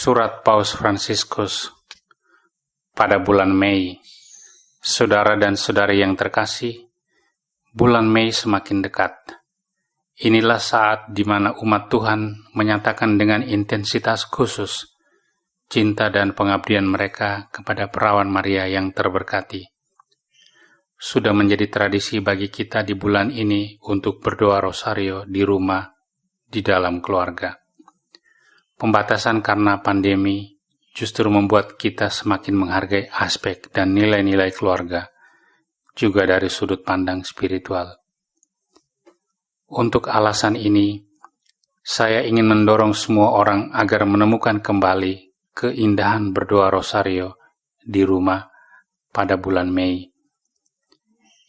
Surat Paus Fransiskus pada bulan Mei. Saudara dan saudari yang terkasih, bulan Mei semakin dekat. Inilah saat di mana umat Tuhan menyatakan dengan intensitas khusus cinta dan pengabdian mereka kepada Perawan Maria yang terberkati. Sudah menjadi tradisi bagi kita di bulan ini untuk berdoa rosario di rumah, di dalam keluarga. Pembatasan karena pandemi justru membuat kita semakin menghargai aspek dan nilai-nilai keluarga, juga dari sudut pandang spiritual. Untuk alasan ini, saya ingin mendorong semua orang agar menemukan kembali keindahan berdoa rosario di rumah pada bulan Mei.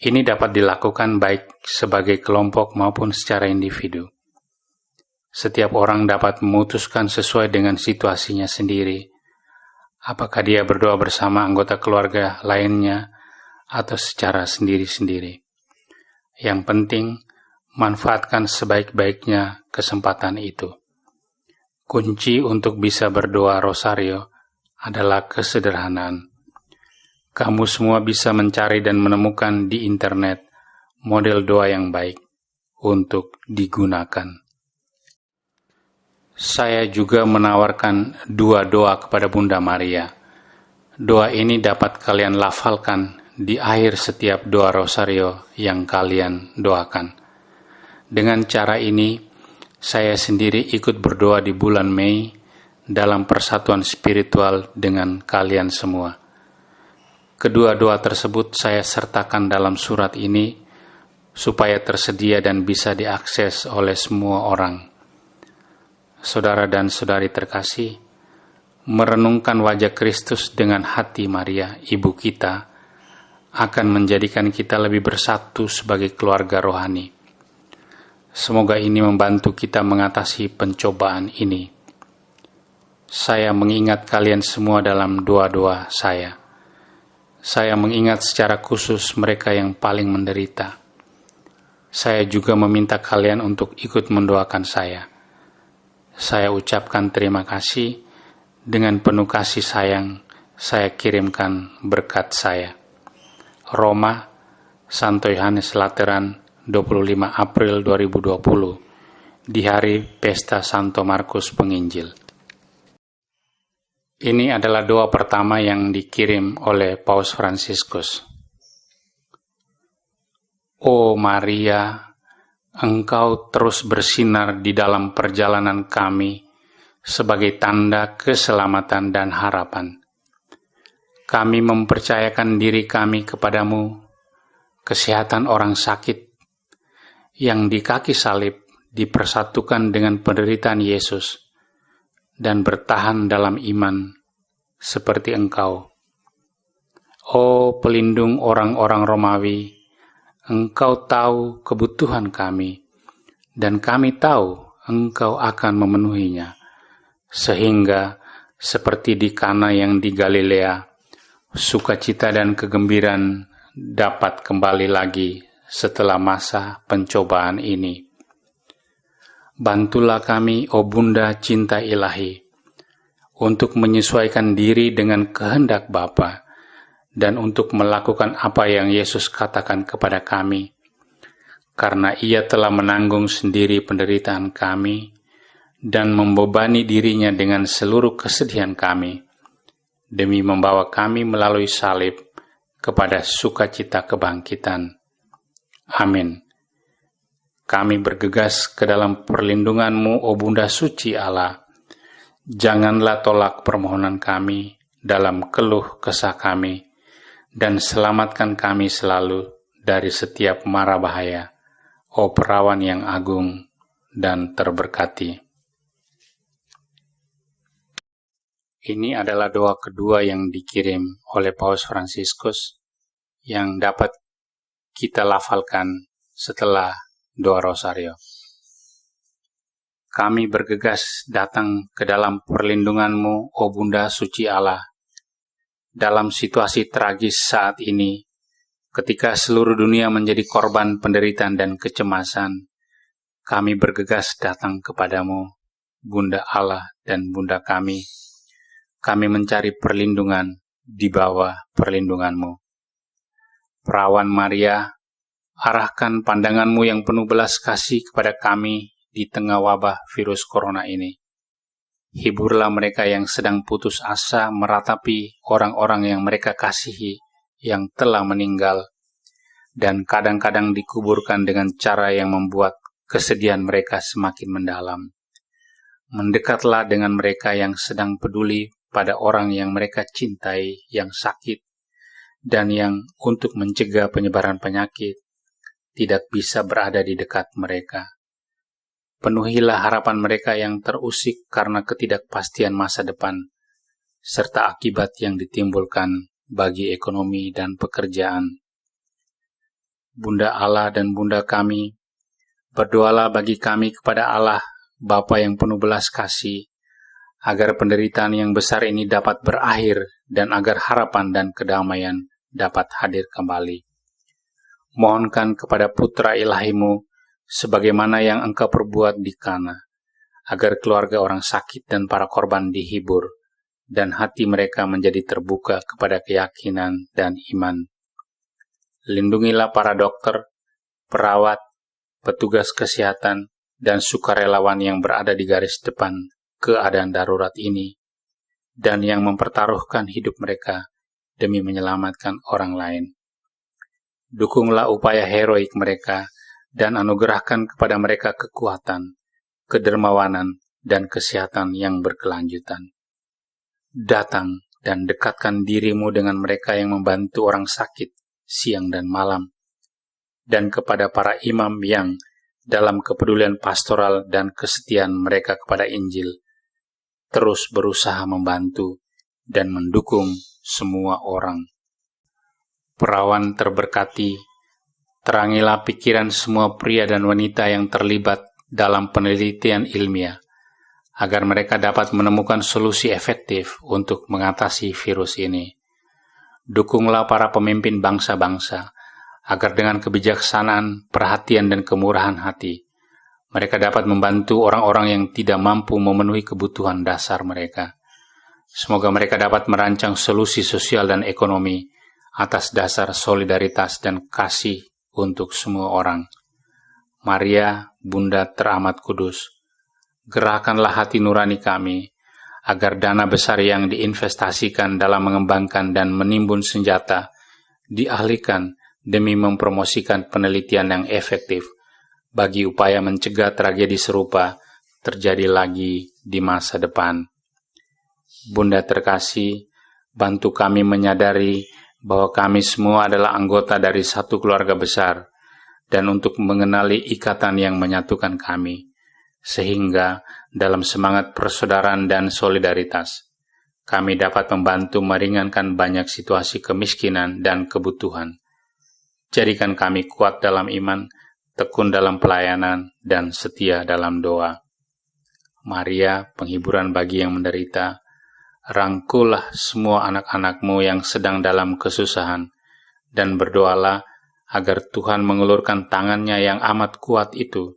Ini dapat dilakukan baik sebagai kelompok maupun secara individu. Setiap orang dapat memutuskan sesuai dengan situasinya sendiri, apakah dia berdoa bersama anggota keluarga lainnya atau secara sendiri-sendiri. Yang penting, manfaatkan sebaik-baiknya kesempatan itu. Kunci untuk bisa berdoa rosario adalah kesederhanaan. Kamu semua bisa mencari dan menemukan di internet model doa yang baik untuk digunakan. Saya juga menawarkan 2 doa kepada Bunda Maria. Doa ini dapat kalian lafalkan di akhir setiap doa rosario yang kalian doakan. Dengan cara ini, saya sendiri ikut berdoa di bulan Mei dalam persatuan spiritual dengan kalian semua. Kedua doa tersebut saya sertakan dalam surat ini supaya tersedia dan bisa diakses oleh semua orang. Saudara dan saudari terkasih, merenungkan wajah Kristus dengan hati Maria, ibu kita, akan menjadikan kita lebih bersatu sebagai keluarga rohani. Semoga ini membantu kita mengatasi pencobaan ini. Saya mengingat kalian semua dalam doa-doa saya. Saya mengingat secara khusus mereka yang paling menderita. Saya juga meminta kalian untuk ikut mendoakan saya. Saya ucapkan terima kasih, dengan penuh kasih sayang, saya kirimkan berkat saya. Roma, Santo Yohanes Lateran, 25 April 2020, di hari Pesta Santo Markus Penginjil. Ini adalah doa pertama yang dikirim oleh Paus Fransiskus. O Maria, Engkau terus bersinar di dalam perjalanan kami sebagai tanda keselamatan dan harapan. Kami mempercayakan diri kami kepadamu, kesehatan orang sakit, yang di kaki salib dipersatukan dengan penderitaan Yesus, dan bertahan dalam iman seperti Engkau. O pelindung orang-orang Romawi, Engkau tahu kebutuhan kami, dan kami tahu Engkau akan memenuhinya, sehingga seperti di Kana yang di Galilea, sukacita dan kegembiraan dapat kembali lagi setelah masa pencobaan ini. Bantulah kami, O Bunda cinta ilahi, untuk menyesuaikan diri dengan kehendak Bapa dan untuk melakukan apa yang Yesus katakan kepada kami, karena Ia telah menanggung sendiri penderitaan kami dan membebani dirinya dengan seluruh kesedihan kami, demi membawa kami melalui salib kepada sukacita kebangkitan. Amin. Kami bergegas ke dalam perlindungan-Mu, O Bunda Suci Allah. Janganlah tolak permohonan kami dalam keluh kesah kami, dan selamatkan kami selalu dari setiap mara bahaya, O Perawan yang agung dan terberkati. Ini adalah doa kedua yang dikirim oleh Paus Fransiskus yang dapat kita lafalkan setelah doa rosario. Kami bergegas datang ke dalam perlindungan-Mu, O Bunda Suci Allah. Dalam situasi tragis saat ini, ketika seluruh dunia menjadi korban penderitaan dan kecemasan, kami bergegas datang kepadamu, Bunda Allah dan Bunda kami, kami mencari perlindungan di bawah perlindungan-Mu. Perawan Maria, arahkan pandangan-Mu yang penuh belas kasih kepada kami di tengah wabah virus corona ini. Hiburlah mereka yang sedang putus asa meratapi orang-orang yang mereka kasihi yang telah meninggal dan kadang-kadang dikuburkan dengan cara yang membuat kesedihan mereka semakin mendalam. Mendekatlah dengan mereka yang sedang peduli pada orang yang mereka cintai yang sakit dan yang untuk mencegah penyebaran penyakit tidak bisa berada di dekat mereka. Penuhilah harapan mereka yang terusik karena ketidakpastian masa depan, serta akibat yang ditimbulkan bagi ekonomi dan pekerjaan. Bunda Allah dan Bunda kami, berdoalah bagi kami kepada Allah, Bapa yang penuh belas kasih, agar penderitaan yang besar ini dapat berakhir dan agar harapan dan kedamaian dapat hadir kembali. Mohonkan kepada Putra Ilahi-Mu, sebagaimana yang Engkau perbuat di Kana, agar keluarga orang sakit dan para korban dihibur, dan hati mereka menjadi terbuka kepada keyakinan dan iman. Lindungilah para dokter, perawat, petugas kesehatan, dan sukarelawan yang berada di garis depan keadaan darurat ini, dan yang mempertaruhkan hidup mereka demi menyelamatkan orang lain. Dukunglah upaya heroik mereka, dan anugerahkan kepada mereka kekuatan, kedermawanan, dan kesehatan yang berkelanjutan. Datang dan dekatkan diri-Mu dengan mereka yang membantu orang sakit siang dan malam, dan kepada para imam yang dalam kepedulian pastoral dan kesetiaan mereka kepada Injil, terus berusaha membantu dan mendukung semua orang. Perawan terberkati, terangilah pikiran semua pria dan wanita yang terlibat dalam penelitian ilmiah, agar mereka dapat menemukan solusi efektif untuk mengatasi virus ini. Dukunglah para pemimpin bangsa-bangsa, agar dengan kebijaksanaan, perhatian, dan kemurahan hati, mereka dapat membantu orang-orang yang tidak mampu memenuhi kebutuhan dasar mereka. Semoga mereka dapat merancang solusi sosial dan ekonomi atas dasar solidaritas dan kasih untuk semua orang. Maria, Bunda teramat kudus, gerakkanlah hati nurani kami, agar dana besar yang diinvestasikan dalam mengembangkan dan menimbun senjata dialihkan demi mempromosikan penelitian yang efektif bagi upaya mencegah tragedi serupa terjadi lagi di masa depan. Bunda terkasih, bantu kami menyadari bahwa kami semua adalah anggota dari satu keluarga besar, dan untuk mengenali ikatan yang menyatukan kami, sehingga dalam semangat persaudaraan dan solidaritas, kami dapat membantu meringankan banyak situasi kemiskinan dan kebutuhan. Jadikan kami kuat dalam iman, tekun dalam pelayanan, dan setia dalam doa. Maria, penghiburan bagi yang menderita, rangkullah semua anak-anak-Mu yang sedang dalam kesusahan, dan berdoalah agar Tuhan mengulurkan tangannya yang amat kuat itu,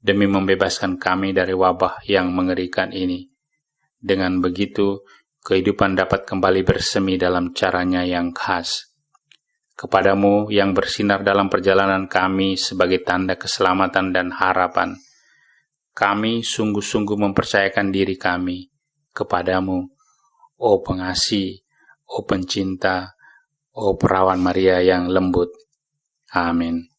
demi membebaskan kami dari wabah yang mengerikan ini. Dengan begitu, kehidupan dapat kembali bersemi dalam caranya yang khas. Kepadamu yang bersinar dalam perjalanan kami sebagai tanda keselamatan dan harapan, kami sungguh-sungguh mempercayakan diri kami kepadamu, O pengasih, O pencinta, O perawan Maria yang lembut. Amin.